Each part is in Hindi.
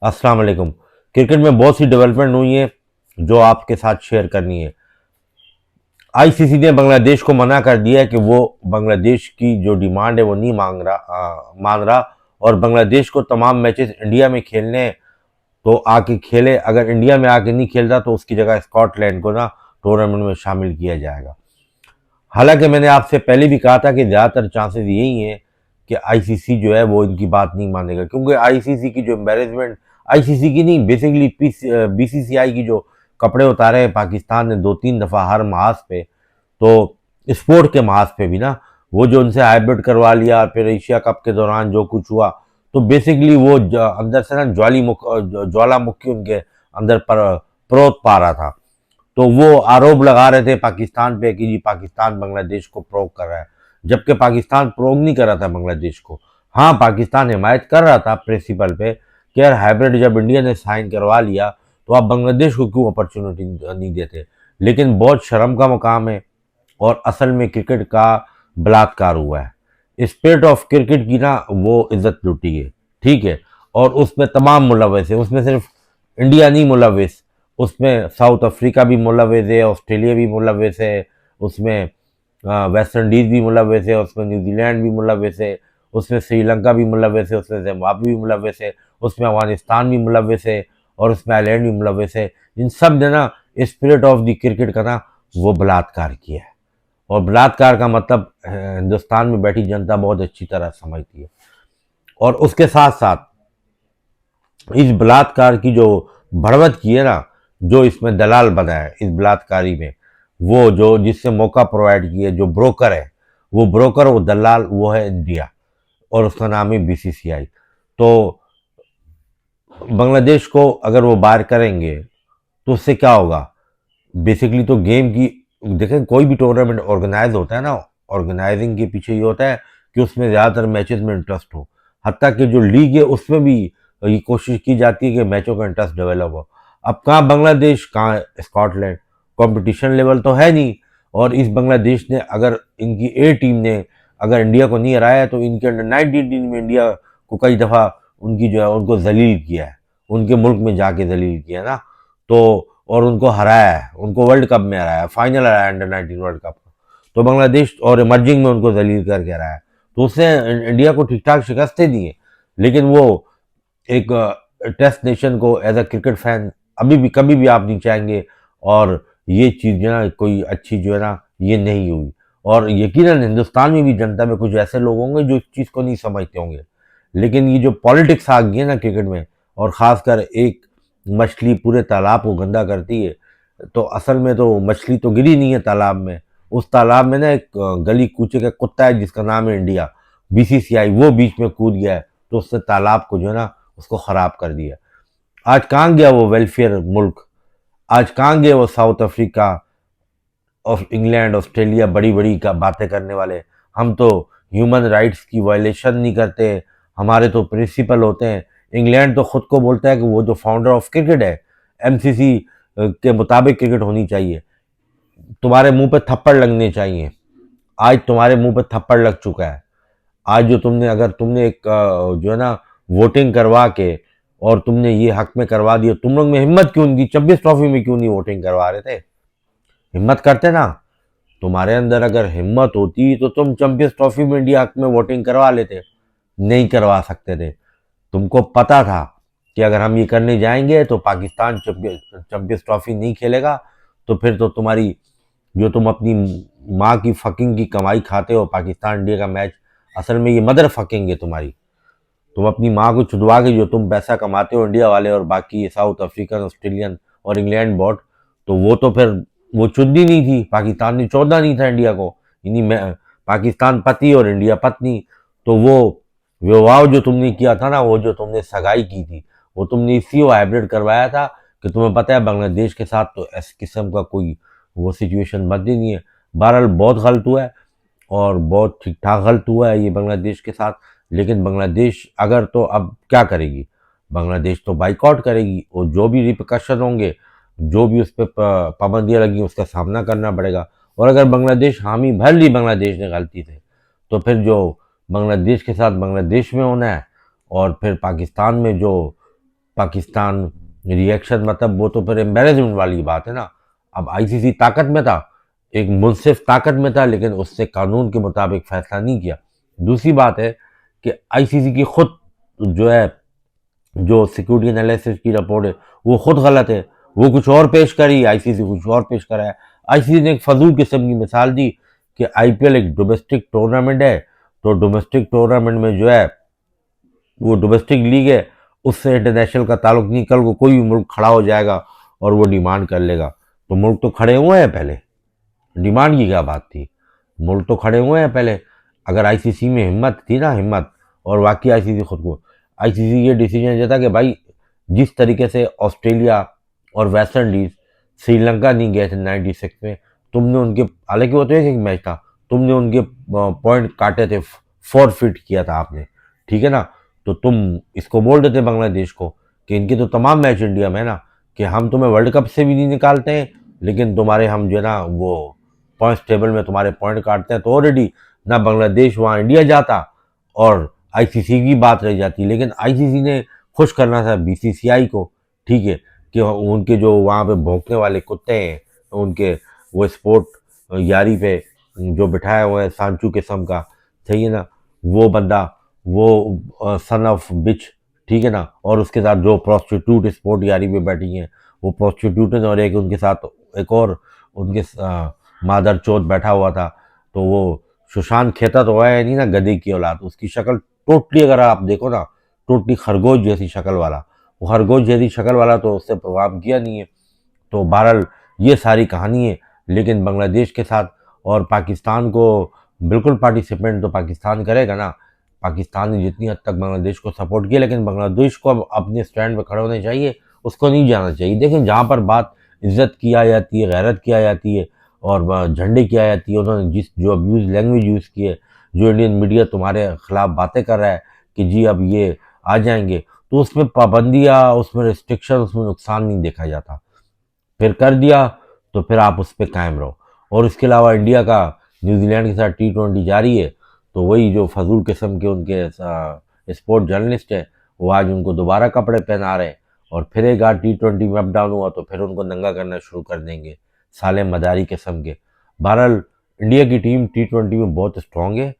अस्सलाम वालेकुम। क्रिकेट में बहुत सी डेवलपमेंट हुई है जो आपके साथ शेयर करनी है। आईसीसी ने बांग्लादेश को मना कर दिया है कि वो बांग्लादेश की जो डिमांड है वो नहीं मान रहा। और बांग्लादेश को तमाम मैचेस इंडिया में खेलने हैं तो आके खेले। अगर इंडिया में आके नहीं खेलता तो उसकी जगह स्कॉटलैंड को ना टूर्नामेंट में शामिल किया जाएगा। हालांकि मैंने आपसे पहले भी कहा था कि ज़्यादातर चांसेस यही हैं कि आईसीसी जो है वो इनकी बात नहीं मानेगा, क्योंकि आईसीसी की जो एम्बेरसमेंट, आईसीसी की नहीं बेसिकली बीसीसीआई की जो कपड़े उतारे हैं पाकिस्तान ने दो तीन दफ़ा हर महाज पे, तो स्पोर्ट के महाज पे भी ना, वो जो उनसे हाइब्रिड करवा लिया, फिर एशिया कप के दौरान जो कुछ हुआ, तो बेसिकली वो अंदर से ना ज्वालामुखी उनके अंदर पर प्रोत पा रहा था। तो वो आरोप लगा रहे थे पाकिस्तान पे कि जी पाकिस्तान बांग्लादेश को प्रोव कर रहा है, जबकि पाकिस्तान प्रोव नहीं कर रहा था बांग्लादेश को। हाँ, पाकिस्तान हिमायत कर रहा था प्रिंसिपल पे कि यार हाइब्रिड जब इंडिया ने साइन करवा लिया तो आप बांग्लादेश को क्यों अपॉर्चुनिटी नहीं देते। लेकिन बहुत शर्म का मुकाम है और असल में क्रिकेट का बलात्कार हुआ है। स्पिरिट ऑफ क्रिकेट की ना वो इज्जत लुटी है, ठीक है। और उसमें तमाम मुलविस है, उसमें सिर्फ इंडिया नहीं मुलविस, उसमें साउथ अफ्रीका भी मुलविस है, ऑस्ट्रेलिया भी मुलविस है, उसमें वेस्ट इंडीज़ भी मुलविस है, उसमें न्यूजीलैंड भी मुलविस है, उसमें श्रीलंका भी मुलविस है, उसमें जिम्बाब्वे भी मुलविस है, उसमें अफगानिस्तान भी मुलविस है और उसमें आयरलैंड भी मुलविस है। इन सब ने ना स्पिरिट ऑफ द क्रिकेट का ना वो बलात्कार किया है। और बलात्कार का मतलब हिंदुस्तान में बैठी जनता बहुत अच्छी तरह समझती है। और उसके साथ साथ इस बलात्कार की जो बढ़वत की है ना, जो इसमें दलाल बना है इस बलात्कारी में, वो जो जिससे मौका प्रोवाइड किया, जो ब्रोकर है, वो ब्रोकर, वो दलाल, वो है इंडिया और उसका नाम है बीसीसीआई। तो बांग्लादेश को अगर वो बाहर करेंगे तो उससे क्या होगा। बेसिकली तो गेम की, देखें कोई भी टूर्नामेंट ऑर्गेनाइज होता है ना, ऑर्गेनाइजिंग के पीछे ये होता है कि उसमें ज़्यादातर मैचेस में इंटरेस्ट हो। हत्ता कि जो लीग है उसमें भी ये कोशिश की जाती है कि मैचों का इंटरेस्ट डेवलप हो। अब कहाँ बांग्लादेश, कहाँ स्कॉटलैंड, कंपटीशन लेवल तो है नहीं। और इस बांग्लादेश ने, अगर इनकी ए टीम ने अगर इंडिया को नहीं हराया तो इनके अंडर 19 टीम में इंडिया को कई दफ़ा उनकी जो है उनको जलील किया है, उनके मुल्क में जाके जलील किया है ना। तो और उनको हराया है, उनको वर्ल्ड कप में हराया, फाइनल हराया अंडर 19 वर्ल्ड कप। तो बांग्लादेश और इमर्जिंग में उनको जलील करके हराया, तो उसने इंडिया को ठीक ठाक शिकस्तें दी हैं। लेकिन वो एक टेस्ट नेशन को एज अ क्रिकेट फैन अभी भी कभी भी आप नहीं चाहेंगे। और ये चीज़ जो है ना कोई अच्छी जो है ना ये नहीं हुई। और यकीनन हिंदुस्तान में भी जनता में कुछ ऐसे लोग होंगे जो इस चीज़ को नहीं समझते होंगे। लेकिन ये जो पॉलिटिक्स आ गई है ना क्रिकेट में, और ख़ासकर एक मछली पूरे तालाब को गंदा करती है, तो असल में तो मछली तो गिरी नहीं है तालाब में। उस तालाब में ना एक गली कूचे का कुत्ता है जिसका नाम है इंडिया, बीसीसीआई, वो बीच में कूद गया है, तो उसने तालाब को जो है ना उसको ख़राब कर दिया। आज कहाँ गया वो वेलफेयर मुल्क, आज कहाँ गए वो साउथ अफ्रीका और इंग्लैंड, ऑस्ट्रेलिया, बड़ी बड़ी का बातें करने वाले। हम तो ह्यूमन राइट्स की वायलेशन नहीं करते, हमारे तो प्रिंसिपल होते हैं। इंग्लैंड तो खुद को बोलता है कि वो जो फाउंडर ऑफ क्रिकेट है, एमसीसी के मुताबिक क्रिकेट होनी चाहिए। तुम्हारे मुंह पे थप्पड़ लगने चाहिए। आज तुम्हारे मुंह पे थप्पड़ लग चुका है। आज जो तुमने, अगर तुमने एक जो है ना वोटिंग करवा के और तुमने ये हक में करवा दिया, तुम लोग में हिम्मत क्यों नहीं थी, 26 ट्रॉफी में क्यों नहीं वोटिंग करवा रहे थे। हिम्मत करते ना, तुम्हारे अंदर अगर हिम्मत होती तो तुम चैंपियंस ट्रॉफी में इंडिया हक में वोटिंग करवा लेते। नहीं करवा सकते थे। तुमको पता था कि अगर हम ये करने जाएंगे तो पाकिस्तान चैंपियंस ट्रॉफी नहीं खेलेगा, तो फिर तो तुम्हारी, जो तुम अपनी माँ की फकिंग की कमाई खाते हो, पाकिस्तान इंडिया का मैच, असल में ये मदर फकिंग है तुम्हारी। तुम अपनी माँ को छुड़वा के जो तुम पैसा कमाते हो इंडिया वाले और बाकी साउथ अफ्रीकन, ऑस्ट्रेलियन और इंग्लैंड बॉट, तो वो तो फिर वो चुननी नहीं थी, पाकिस्तान ने छोड़ना नहीं था इंडिया को। इन्हीं में पाकिस्तान पति और इंडिया पत्नी। तो वो विवाह जो तुमने किया था ना, वो जो तुमने सगाई की थी, वो तुमने इसी हाइब्रिड करवाया था कि तुम्हें पता है बांग्लादेश के साथ तो इस किस्म का कोई वो सिचुएशन बनती नहीं है। बहरहाल बहुत गलत हुआ है और बहुत ठीक ठाक गलत हुआ है ये बांग्लादेश के साथ। लेकिन बांग्लादेश अगर, तो अब क्या करेगी, बांग्लादेश तो बाइकआउट करेगी और जो भी रिperकशन होंगे, जो भी उस पर पाबंदियाँ लगी उसका सामना करना पड़ेगा। और अगर बांग्लादेश हामी भर ली बांग्लादेश ने गलती से, तो फिर जो बांग्लादेश के साथ बांग्लादेश में होना है और फिर पाकिस्तान में जो पाकिस्तान रिएक्शन, मतलब वो तो फिर एम्बेरसमेंट वाली बात है ना। अब आईसीसी ताकत में था, एक मुनसिफ ताकत में था, लेकिन उससे कानून के मुताबिक फैसला नहीं किया। दूसरी बात है कि आईसीसी की खुद जो है, जो सिक्योरिटी एनालिसिस की रिपोर्ट है, वो खुद गलत है। वो कुछ और पेश करी, आईसीसी कुछ और पेश करा है। आईसीसी ने एक फजूल किस्म की मिसाल दी कि आईपीएल एक डोमेस्टिक टूर्नामेंट है, तो डोमेस्टिक टूर्नामेंट में जो है वो डोमेस्टिक लीग है, उससे इंटरनेशनल का ताल्लुक नहीं। कल को कोई भी मुल्क खड़ा हो जाएगा और वो डिमांड कर लेगा, तो मुल्क तो खड़े हुए हैं पहले, डिमांड की क्या बात थी, मुल्क तो खड़े हुए हैं पहले। अगर आईसीसी में हिम्मत थी ना, हिम्मत, और वाकई आईसीसी खुद को, आईसीसी ये डिसीजन देता कि भाई जिस तरीके से ऑस्ट्रेलिया और वेस्ट इंडीज श्रीलंका नहीं गए थे 96 में, तुमने उनके, हालांकि वो तो एक मैच था, तुमने उनके पॉइंट काटे थे, फॉरफिट किया था आपने, ठीक है ना। तो तुम इसको बोल देते बांग्लादेश को कि इनके तो तमाम मैच इंडिया में है ना, कि हम तुम्हें वर्ल्ड कप से भी नहीं निकालते हैं, लेकिन तुम्हारे हम जो है ना वो पॉइंट्स टेबल में तुम्हारे पॉइंट काटते हैं। तो ऑलरेडी ना बांग्लादेश वहाँ इंडिया जाता और आईसीसी की बात रह जाती। लेकिन आईसीसी ने खुश करना था बीसीसीआई को, ठीक है, कि उनके जो वहाँ पे भौंकने वाले कुत्ते हैं, उनके वो स्पोर्ट यारी पे जो बिठाया हुआ है सांचू किस्म का, सही है ना, वो बंदा, वो सन ऑफ बिच, ठीक है ना, और उसके साथ जो प्रोस्टिट्यूट स्पोर्ट यारी पे बैठी हैं, वो प्रोस्टिट्यूट और एक उनके साथ एक और उनके मादर चौथ बैठा हुआ था। तो वो सुशांत खेता तो है नहीं ना, गधे की औलाद, उसकी शक्ल टोटली अगर आप देखो ना, टोटली खरगोश जैसी शक्ल वाला, वो खरगोश जैसी शक्ल वाला, तो उससे प्रभाव किया नहीं है। तो बहरहाल ये सारी कहानी है। लेकिन बांग्लादेश के साथ और पाकिस्तान को बिल्कुल पार्टिसिपेंट तो पाकिस्तान करेगा ना। पाकिस्तान ने जितनी हद तक बांग्लादेश को सपोर्ट किया, लेकिन बांग्लादेश को अब अपने स्टैंड पर खड़े होने चाहिए, उसको नहीं जाना चाहिए। देखें, जहाँ पर बात इज्जत की आ जाती है, गैरत की आ जाती है और झंडे की आ जाती है, उन्होंने जिस जो अब्यूज़ लैंग्वेज यूज़ की है, जो इंडियन मीडिया तुम्हारे खिलाफ बातें कर रहा है कि जी अब ये आ जाएंगे, तो उसमें पाबंदियाँ, उसमें रिस्ट्रिक्शन, उसमें नुकसान नहीं देखा जाता। फिर कर दिया तो फिर आप उस पर कायम रहो। और इसके अलावा इंडिया का न्यूजीलैंड के साथ T20 जारी है, तो वही जो फजूल किस्म के उनके स्पोर्ट जर्नलिस्ट हैं, वो आज उनको दोबारा कपड़े पहना रहे हैं, और फिर एक बार T20 में अप डाउन हुआ तो फिर उनको नंगा करना शुरू कर देंगे, साले मदारी किस्म के। बहरहाल इंडिया की टीम T20 में बहुत स्ट्रांग है,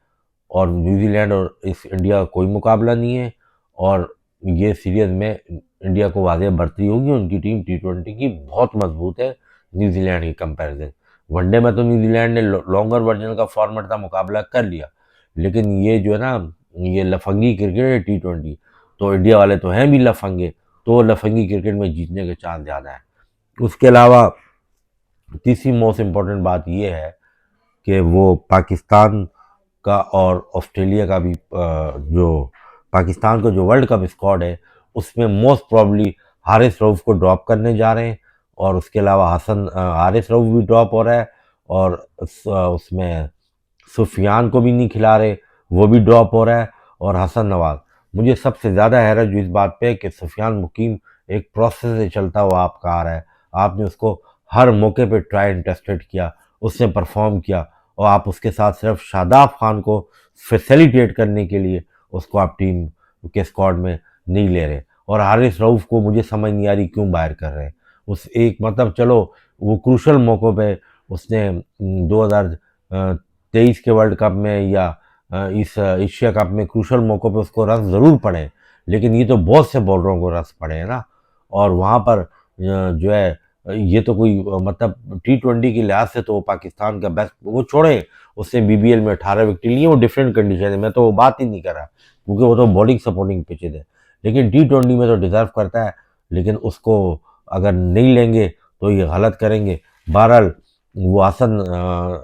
और न्यूजीलैंड और इस इंडिया का कोई मुकाबला नहीं है। और ये सीरीज में इंडिया को वाज़ेह बढ़ती होगी, उनकी टीम T20 की बहुत मजबूत है न्यूजीलैंड के कंपैरिजन। वनडे में तो न्यूजीलैंड ने लॉन्गर वर्जन का फॉर्मेट का मुकाबला कर लिया, लेकिन ये जो है ना, ये लफंगी क्रिकेट है T20, तो इंडिया वाले तो हैं भी लफंगे, तो लफंगी क्रिकेट में जीतने के चांस ज़्यादा हैं। उसके अलावा तीसरी मोस्ट इम्पॉर्टेंट बात यह है कि वो पाकिस्तान का और ऑस्ट्रेलिया का भी जो पाकिस्तान का जो वर्ल्ड कप स्क्वाड है, उसमें मोस्ट प्रॉब्ली हारिस रऊफ को ड्रॉप करने जा रहे हैं, और उसके अलावा हारिस रऊफ भी ड्रॉप हो रहा है, और उसमें सुफियान को भी नहीं खिला रहे, वो भी ड्रॉप हो रहा है, और हसन नवाज। मुझे सबसे ज़्यादा हैरत जो इस बात पे है कि सुफियान मुकीम एक प्रोसेस से चलता हुआ आपका आ रहा है, आपने उसको हर मौके पे ट्राई एंड टेस्टेड किया, उसने परफॉर्म किया, और आप उसके साथ सिर्फ शादाब खान को फैसिलिटेट करने के लिए उसको आप टीम के स्क्वाड में नहीं ले रहे। और हारिस रऊफ को मुझे समझ नहीं आ रही क्यों बाहर कर रहे हैं। उस एक मतलब चलो, वो क्रूशल मौक़ों पे उसने 2023 के वर्ल्ड कप में या इस एशिया कप में क्रूशल मौक़ों पे उसको रन ज़रूर पड़े, लेकिन ये तो बहुत से बॉलरों को रन पड़े हैं ना। और वहाँ पर जो है, ये तो कोई मतलब T20 के लिहाज से तो पाकिस्तान का बेस्ट, वो छोड़े, उसने बीबीएल में 18 विकेट लिए, वो डिफरेंट कंडीशन है, मैं तो वो बात ही नहीं कर रहा, क्योंकि वो तो बॉलिंग सपोर्टिंग पिचेज है। लेकिन T20 में तो डिज़र्व करता है, लेकिन उसको अगर नहीं लेंगे तो ये गलत करेंगे। बहरहाल वो हसन,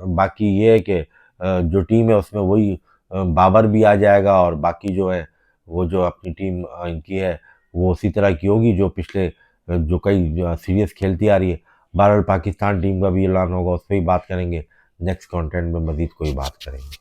बाकी ये है कि जो टीम है उसमें वही बाबर भी आ जाएगा, और बाकी जो है वो जो अपनी टीम इनकी है वो उसी तरह की होगी जो पिछले जो कई सीरीज खेलती आ रही है। बहरहाल पाकिस्तान टीम का भी ऐलान होगा, उस पर ही बात करेंगे, नेक्स्ट कंटेंट में मज़ीद कोई बात करेंगे।